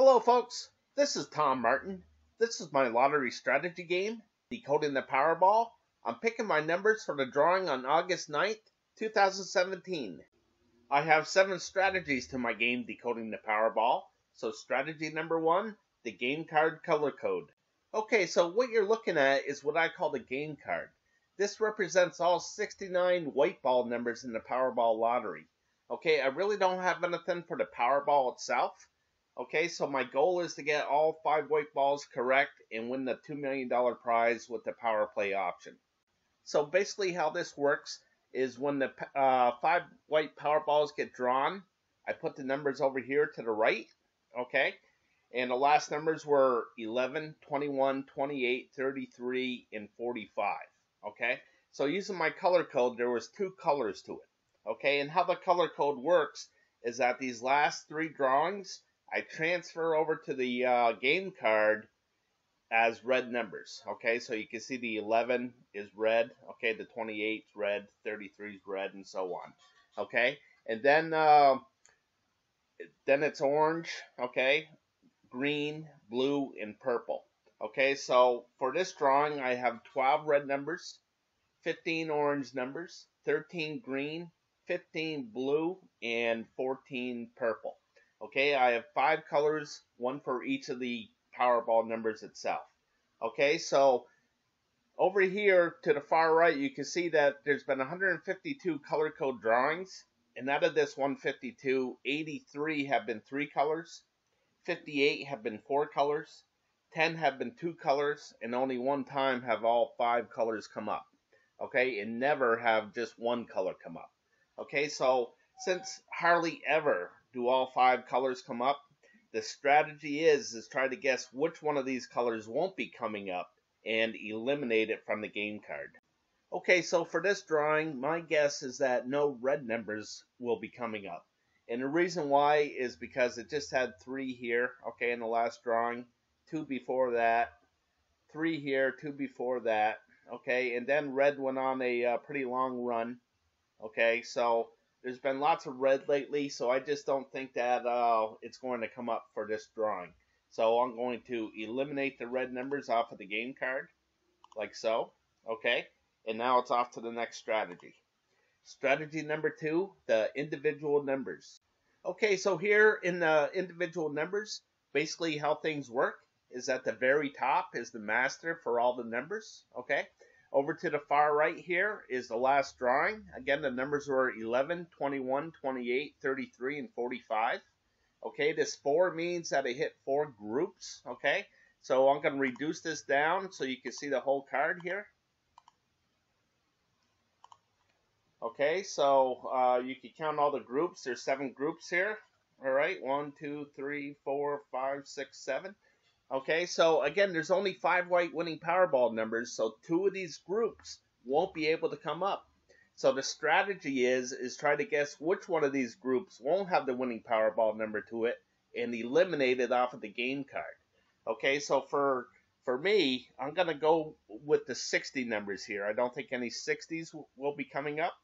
Hello folks, this is Tom Martin. This is my lottery strategy game, Decoding the Powerball. I'm picking my numbers for the drawing on August 9th, 2017. I have 7 strategies to my game, Decoding the Powerball. So strategy number 1, the game card color code. Okay, so what you're looking at is what I call the game card. This represents all 69 white ball numbers in the Powerball lottery. Okay, I really don't have anything for the Powerball itself. Okay, so my goal is to get all 5 white balls correct and win the $2 million prize with the power play option. So basically how this works is when the 5 white power balls get drawn, I put the numbers over here to the right, okay? And the last numbers were 11, 21, 28, 33, and 45, okay? So using my color code, there was 2 colors to it, okay? And how the color code works is that these last 3 drawings, I transfer over to the game card as red numbers. Okay, so you can see the 11 is red. Okay, the 28 is red, 33 is red, and so on. Okay, and then it's orange. Okay, green, blue, and purple. Okay, so for this drawing, I have 12 red numbers, 15 orange numbers, 13 green, 15 blue, and 14 purple. Okay, I have 5 colors, 1 for each of the Powerball numbers itself. Okay, so over here to the far right, you can see that there's been 152 color code drawings, and out of this 152, 83 have been 3 colors, 58 have been 4 colors, 10 have been 2 colors, and only 1 time have all 5 colors come up. Okay, and never have just 1 color come up. Okay, so since hardly ever do all 5 colors come up, the strategy is try to guess which one of these colors won't be coming up and eliminate it from the game card. Okay, so for this drawing, my guess is that no red numbers will be coming up. And the reason why is because it just had 3 here, okay, in the last drawing, 2 before that, 3 here, 2 before that, okay, and then red went on a pretty long run, okay, so there's been lots of red lately, so I just don't think that it's going to come up for this drawing. So I'm going to eliminate the red numbers off of the game card, like so. Okay, and now it's off to the next strategy. Strategy number 2, the individual numbers. Okay, so here in the individual numbers, basically how things work is at the very top is the master for all the numbers, okay? Over to the far right here is the last drawing. Again, the numbers were 11, 21, 28, 33, and 45. Okay, this 4 means that I hit 4 groups. Okay, so I'm going to reduce this down so you can see the whole card here. Okay, so you can count all the groups. There's 7 groups here. All right, 1, 2, 3, 4, 5, 6, 7. Okay, so again, there's only 5 white winning Powerball numbers, so 2 of these groups won't be able to come up. So the strategy is try to guess which one of these groups won't have the winning Powerball number to it and eliminate it off of the game card. Okay, so for me, I'm going to go with the 60 numbers here. I don't think any 60s will be coming up.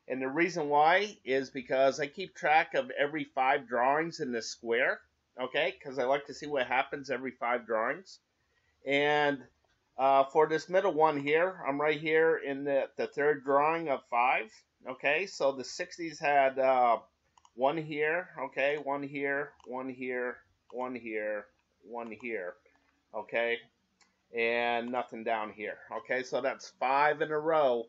And the reason why is because I keep track of every 5 drawings in this square. Okay, because I like to see what happens every 5 drawings. And for this middle one here, I'm right here in the 3rd drawing of 5. Okay, so the 60s had 1 here, okay, 1 here, 1 here, 1 here, 1 here, okay, and nothing down here. Okay, so that's 5 in a row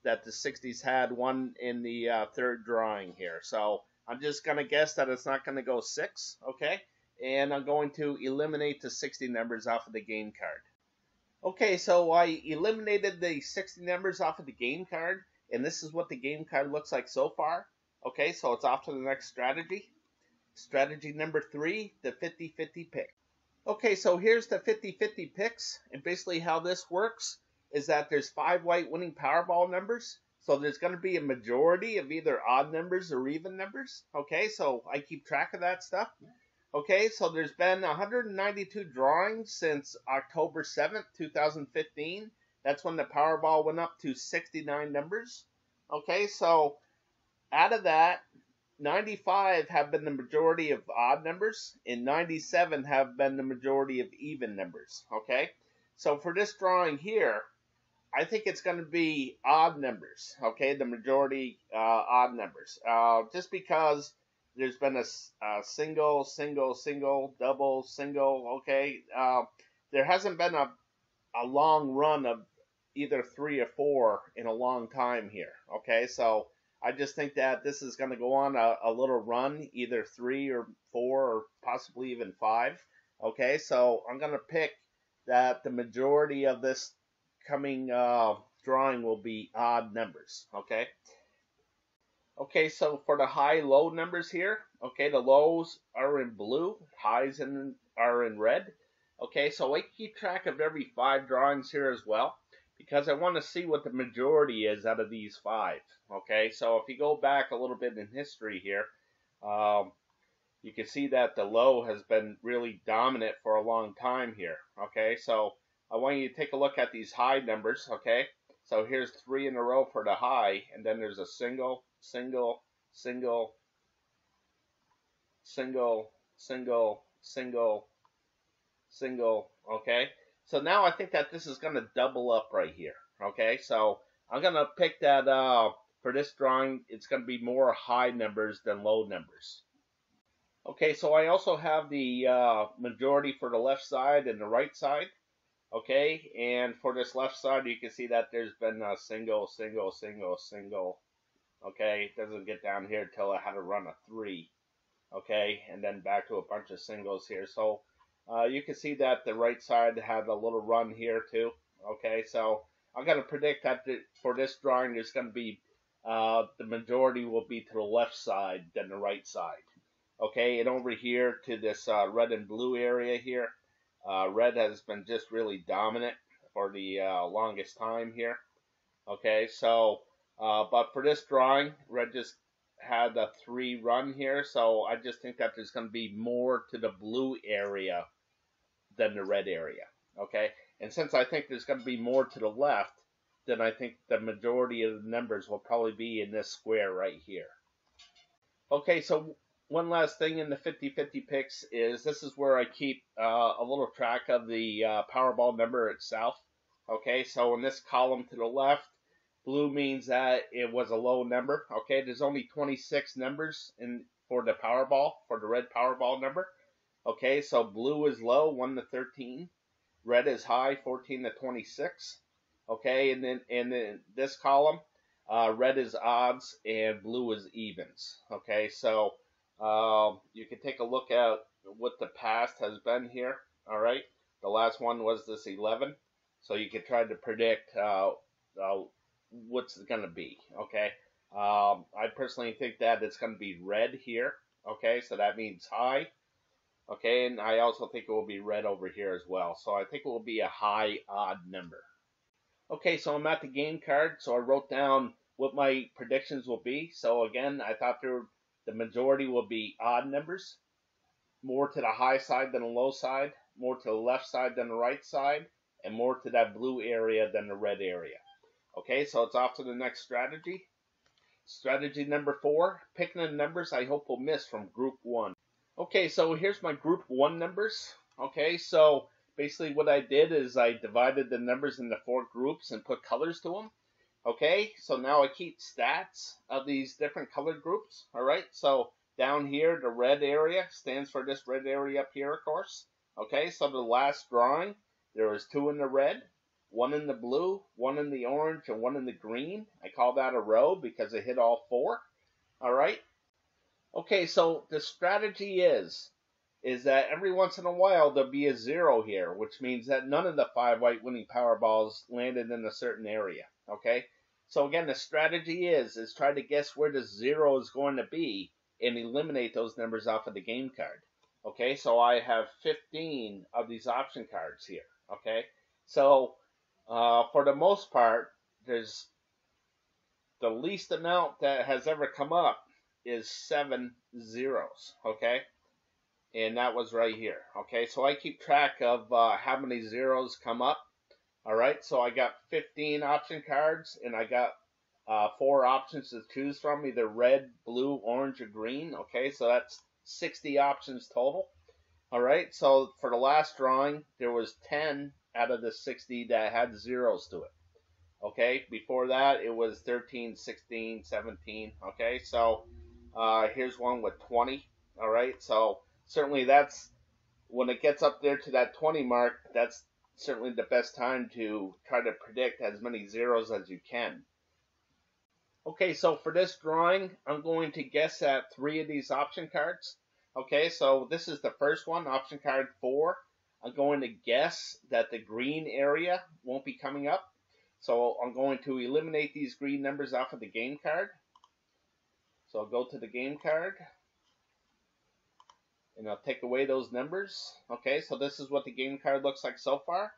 that the 60s had 1 in the 3rd drawing here. So I'm just going to guess that it's not going to go 6, okay? And I'm going to eliminate the 60 numbers off of the game card. Okay, so I eliminated the 60 numbers off of the game card, and this is what the game card looks like so far. Okay, so it's off to the next strategy. Strategy number 3, the 50-50 pick. Okay, so here's the 50-50 picks, and basically how this works is that there's 5 white winning Powerball numbers. So there's going to be a majority of either odd numbers or even numbers. Okay, so I keep track of that stuff. Okay, so there's been 192 drawings since October 7th, 2015. That's when the Powerball went up to 69 numbers. Okay, so out of that, 95 have been the majority of odd numbers, and 97 have been the majority of even numbers. Okay, so for this drawing here, I think it's going to be odd numbers. Okay, the majority odd numbers. Just because there's been a single, single, single, double, single. Okay, there hasn't been a long run of either 3 or 4 in a long time here. Okay, so I just think that this is going to go on a little run, either 3 or 4 or possibly even 5. Okay, so I'm going to pick that the majority of this coming drawing will be odd numbers. Okay. Okay, so for the high-low numbers here, okay, the lows are in blue, highs are in red. Okay, so I keep track of every 5 drawings here as well, because I want to see what the majority is out of these 5. Okay, so if you go back a little bit in history here, you can see that the low has been really dominant for a long time here. Okay, so I want you to take a look at these high numbers. Okay, so here's 3 in a row for the high, and then there's a single, single, single, single, single, single, single. Okay, so now I think that this is going to double up right here. Okay, so I'm going to pick that for this drawing, it's going to be more high numbers than low numbers. Okay, so I also have the majority for the left side and the right side. Okay, and for this left side, you can see that there's been a single, single, single, single. Okay, it doesn't get down here until I had to run a 3. Okay, and then back to a bunch of singles here. So you can see that the right side had a little run here too. Okay, so I'm going to predict that for this drawing, there's going to be the majority will be to the left side than the right side. Okay, and over here to this red and blue area here, red has been just really dominant for the longest time here. Okay, so but for this drawing, red just had a 3 run here, so I just think that there's going to be more to the blue area than the red area. Okay, and since I think there's going to be more to the left, then I think the majority of the numbers will probably be in this square right here. Okay, so one last thing in the 50-50 picks is this is where I keep a little track of the Powerball number itself. Okay, so in this column to the left, blue means that it was a low number. Okay, there's only 26 numbers for the Powerball, for the red Powerball number. Okay, so blue is low, 1 to 13. Red is high, 14 to 26. Okay, and then in this column, red is odds and blue is evens. Okay, so you can take a look at what the past has been here. All right, the last one was this 11, so you can try to predict what's it going to be. Okay, I personally think that it's going to be red here. Okay, so that means high. Okay, and I also think it will be red over here as well. So I think it will be a high odd number. Okay, so I'm at the game card, so I wrote down what my predictions will be. So again, I thought the majority will be odd numbers, more to the high side than the low side, more to the left side than the right side, and more to that blue area than the red area. Okay, so it's off to the next strategy. Strategy number 4, picking the numbers I hope will miss from group 1. Okay, so here's my group 1 numbers. Okay, so basically what I did is I divided the numbers into 4 groups and put colors to them. Okay, so now I keep stats of these different colored groups. All right, so down here, the red area stands for this red area up here, of course. Okay, so the last drawing, there was 2 in the red, 1 in the blue, 1 in the orange, and 1 in the green. I call that a row because it hit all 4. All right. Okay, so the strategy is that every once in a while there'll be a 0 here, which means that none of the 5 white winning Powerballs landed in a certain area. Okay, so again, the strategy is try to guess where the 0 is going to be and eliminate those numbers off of the game card. Okay, so I have 15 of these option cards here. Okay, so for the most part, there's the least amount that has ever come up is 7 zeros. Okay, and that was right here. Okay, so I keep track of how many zeros come up. All right, so I got 15 option cards, and I got 4 options to choose from, either red, blue, orange, or green. Okay, so that's 60 options total. All right, so for the last drawing, there was 10 out of the 60 that had zeros to it. Okay, before that, it was 13, 16, 17. Okay, so here's one with 20. All right, so certainly that's, when it gets up there to that 20 mark, that's certainly the best time to try to predict as many zeros as you can. Okay, so for this drawing, I'm going to guess at 3 of these option cards. Okay, so this is the first one, option card 4. I'm going to guess that the green area won't be coming up. So I'm going to eliminate these green numbers off of the game card. So I'll go to the game card, and I'll take away those numbers. Okay, so this is what the game card looks like so far.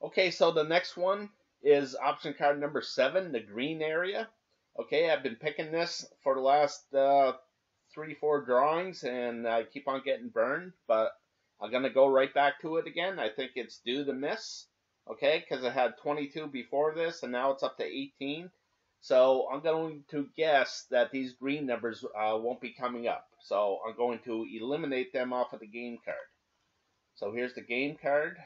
Okay, so the next one is option card number 7, the green area. Okay, I've been picking this for the last 3-4 drawings, and I keep on getting burned, but I'm going to go right back to it again. I think it's due to miss, okay, because I had 22 before this, and now it's up to 18. So I'm going to guess that these green numbers won't be coming up. So I'm going to eliminate them off of the game card. So here's the game card.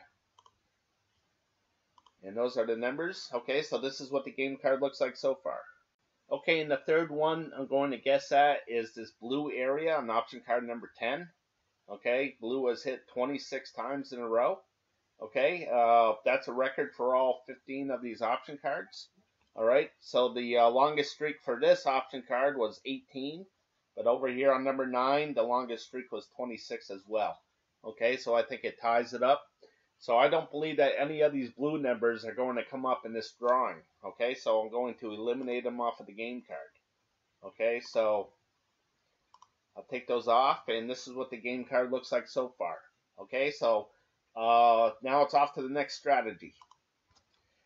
And those are the numbers. Okay, so this is what the game card looks like so far. Okay, and the third one I'm going to guess at is this blue area on option card number 10. Okay, blue was hit 26 times in a row. Okay, that's a record for all 15 of these option cards. All right, so the longest streak for this option card was 18. But over here on number 9, the longest streak was 26 as well. Okay, so I think it ties it up. So I don't believe that any of these blue numbers are going to come up in this drawing. Okay, so I'm going to eliminate them off of the game card. Okay, so I'll take those off, and this is what the game card looks like so far. Okay, so now it's off to the next strategy.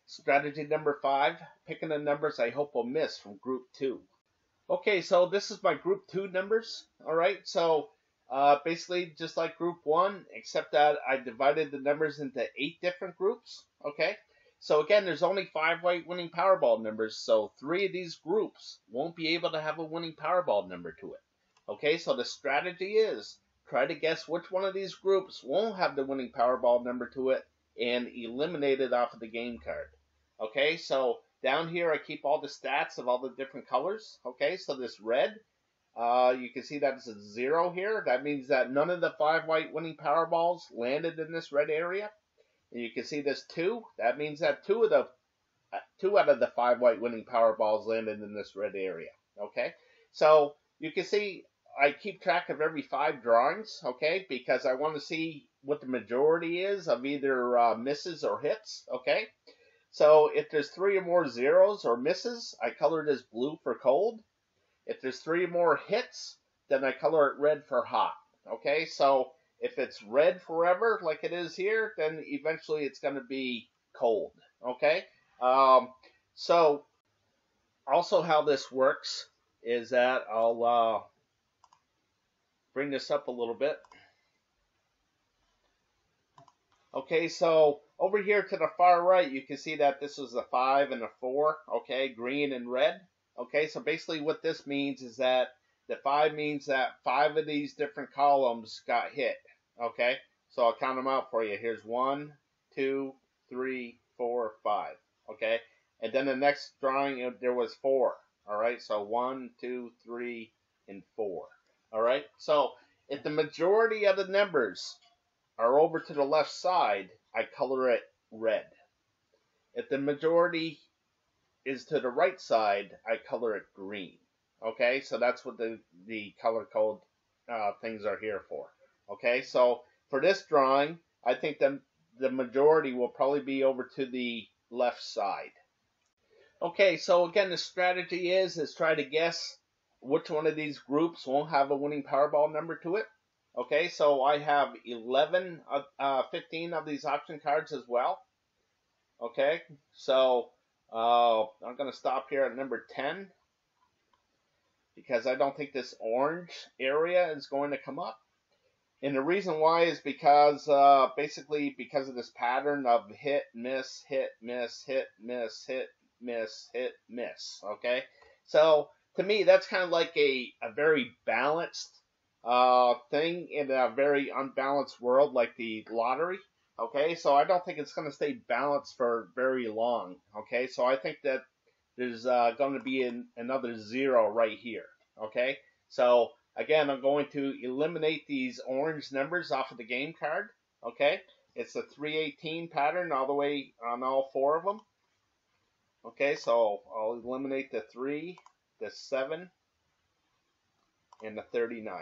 Strategy number 5, picking the numbers I hope will miss from group 2. Okay, so this is my group 2 numbers. All right, so basically just like group 1, except that I divided the numbers into 8 different groups. Okay, so again, there's only 5 white winning Powerball numbers, so 3 of these groups won't be able to have a winning Powerball number to it. Okay, so the strategy is try to guess which one of these groups won't have the winning Powerball number to it and eliminate it off of the game card. Okay, so down here I keep all the stats of all the different colors. Okay, so this red, you can see that it's a 0 here. That means that none of the 5 white winning Powerballs landed in this red area. And you can see this 2. That means that 2 out of the 5 white winning Powerballs landed in this red area. Okay, so you can see I keep track of every 5 drawings. Okay, because I want to see what the majority is of either misses or hits. Okay, so if there's 3 or more zeros or misses, I color it as blue for cold. If there's 3 or more hits, then I color it red for hot. Okay, so if it's red forever, like it is here, then eventually it's going to be cold. Okay, so also how this works is that I'll bring this up a little bit. Okay, so over here to the far right, you can see that this is a 5 and a 4, okay, green and red. Okay, so basically what this means is that the 5 means that 5 of these different columns got hit, okay? So I'll count them out for you. Here's 1, 2, 3, 4, 5, okay? And then the next drawing, there was 4, all right? So 1, 2, 3, and 4, all right? So if the majority of the numbers are over to the left side, I color it red. If the majority is to the right side, I color it green. Okay, so that's what the color code things are here for. Okay, so for this drawing, I think the majority will probably be over to the left side. Okay, so again, the strategy is try to guess which one of these groups won't have a winning Powerball number to it. Okay, so I have 15 of these option cards as well. Okay, so I'm going to stop here at number 10 because I don't think this orange area is going to come up. And the reason why is because basically because of this pattern of hit, miss, hit, miss, hit, miss, hit, miss, hit, miss. Okay, so to me, that's kind of like a very balanced thing in a very unbalanced world like the lottery. Okay, so I don't think it's going to stay balanced for very long. Okay, so I think that there's going to be another 0 right here. Okay, so again, I'm going to eliminate these orange numbers off of the game card. Okay, it's the 318 pattern all the way on all 4 of them. Okay, so I'll eliminate the 3, the 7, and the 39.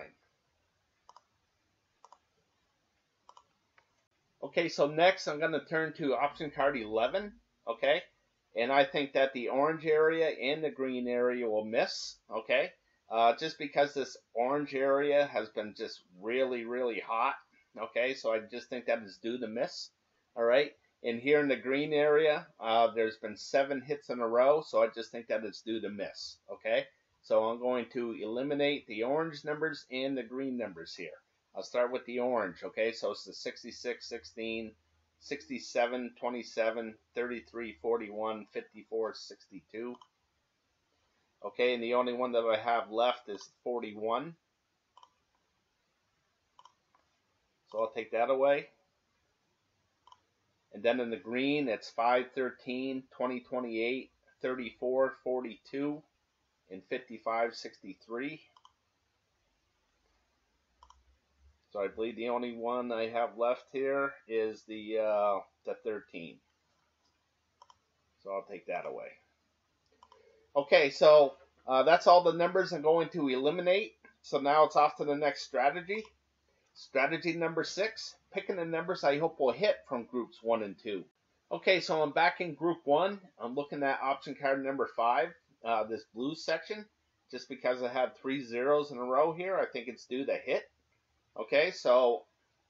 Okay, so next I'm going to turn to option card 11. Okay, and I think that the orange area and the green area will miss. Okay, just because this orange area has been just really, really hot. Okay, so I just think that is due to miss. All right, and here in the green area, there's been 7 hits in a row, so I just think that it's due to miss. Okay, so I'm going to eliminate the orange numbers and the green numbers here. I'll start with the orange. Okay, so it's the 66, 16, 67, 27, 33, 41, 54, 62. Okay, and the only one that I have left is 41. So I'll take that away. And then in the green, it's 5, 13, 20, 28, 34, 42, and 55, 63. So I believe the only one I have left here is the 13. So I'll take that away. Okay, so that's all the numbers I'm going to eliminate. So now it's off to the next strategy. Strategy number 6, picking the numbers I hope will hit from groups 1 and 2. Okay, so I'm back in group 1. I'm looking at option card number 5, this blue section. Just because I had 3 zeros in a row here, I think it's due to hit. Okay, so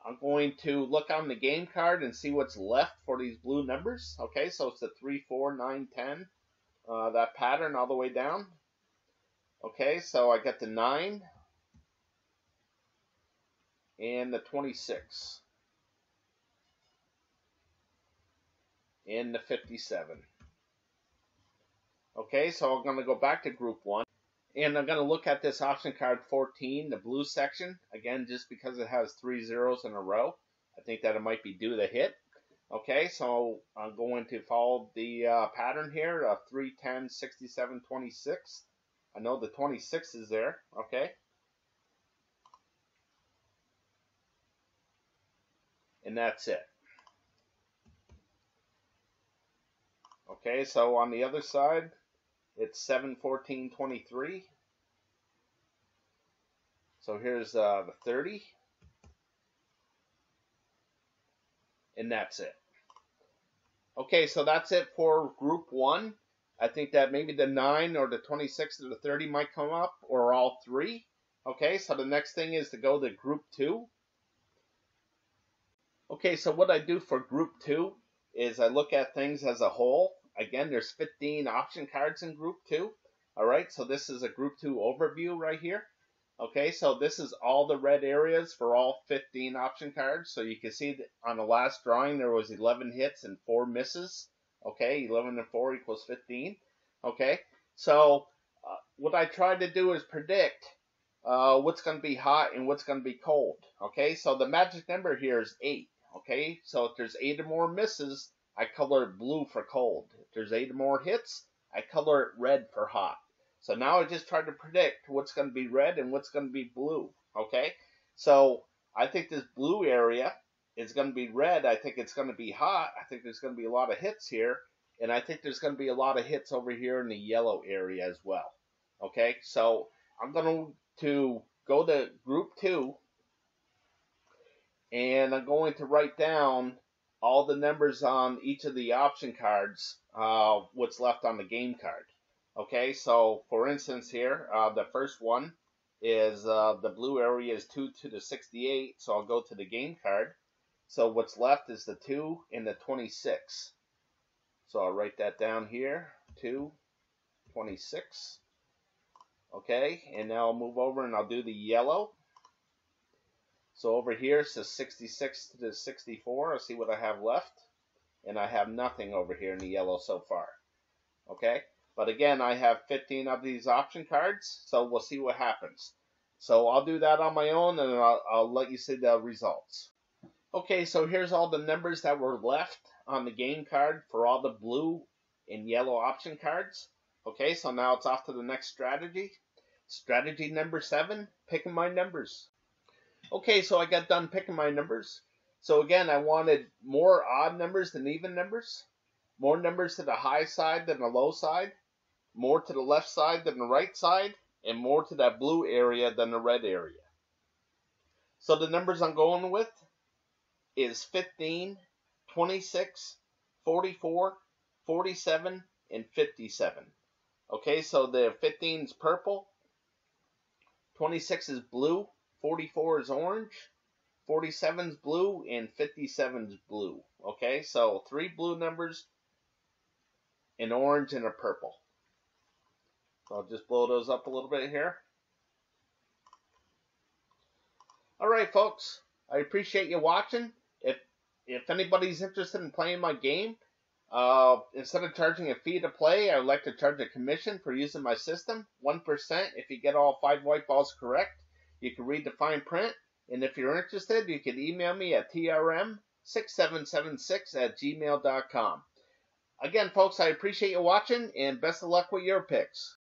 I'm going to look on the game card and see what's left for these blue numbers. Okay, so it's the 3, 4, 9, 10, that pattern all the way down. Okay, so I got the 9 and the 26 and the 57. Okay, so I'm going to go back to group 1. And I'm going to look at this option card 14, the blue section. Again, just because it has 3 zeros in a row, I think that it might be due to hit. Okay, so I'm going to follow the pattern here of 3, 10, 67, 26. I know the 26 is there. Okay. And that's it. Okay, so on the other side, it's 7, 14, 23. So here's the 30. And that's it. Okay, so that's it for group 1. I think that maybe the 9 or the 26 or the 30 might come up, or all 3. Okay, so the next thing is to go to group 2. Okay, so what I do for group 2 is I look at things as a whole. Again, there's 15 option cards in group 2. All right, so this is a group 2 overview right here. Okay, so this is all the red areas for all 15 option cards. So you can see that on the last drawing there was 11 hits and 4 misses. Okay, 11 and 4 equals 15. Okay, so what I tried to do is predict what's going to be hot and what's going to be cold. Okay, so the magic number here is 8. Okay, so if there's 8 or more misses, I color it blue for cold. If there's 8 or more hits, I color it red for hot. So now I just tried to predict what's going to be red and what's going to be blue. Okay, so I think this blue area is going to be red. I think it's going to be hot. I think there's going to be a lot of hits here. And I think there's going to be a lot of hits over here in the yellow area as well. Okay, so I'm going to go to group 2. And I'm going to write down all the numbers on each of the option cards, what's left on the game card. Okay, so for instance here, the first one is the blue area is 2 to the 68, so I'll go to the game card. So what's left is the 2 and the 26. So I'll write that down here, 2, 26. Okay, and now I'll move over and I'll do the yellow. So over here it's the 66 to the 64. I'll see what I have left. And I have nothing over here in the yellow so far. Okay, but again, I have 15 of these option cards, so we'll see what happens. So I'll do that on my own, and I'll let you see the results. Okay, so here's all the numbers that were left on the game card for all the blue and yellow option cards. Okay, so now it's off to the next strategy. Strategy number 7, picking my numbers. Okay, so I got done picking my numbers. So again, I wanted more odd numbers than even numbers, more numbers to the high side than the low side, more to the left side than the right side, and more to that blue area than the red area. So the numbers I'm going with is 15, 26, 44, 47, and 57. Okay, so the 15 is purple, 26 is blue, 44 is orange, 47 is blue, and 57 is blue. Okay, so 3 blue numbers, an orange, and a purple. So I'll just blow those up a little bit here. Alright, folks, I appreciate you watching. If anybody's interested in playing my game, instead of charging a fee to play, I would like to charge a commission for using my system, 1% if you get all 5 white balls correct. You can read the fine print, and if you're interested, you can email me at trm6776@gmail.com. Again, folks, I appreciate you watching, and best of luck with your picks.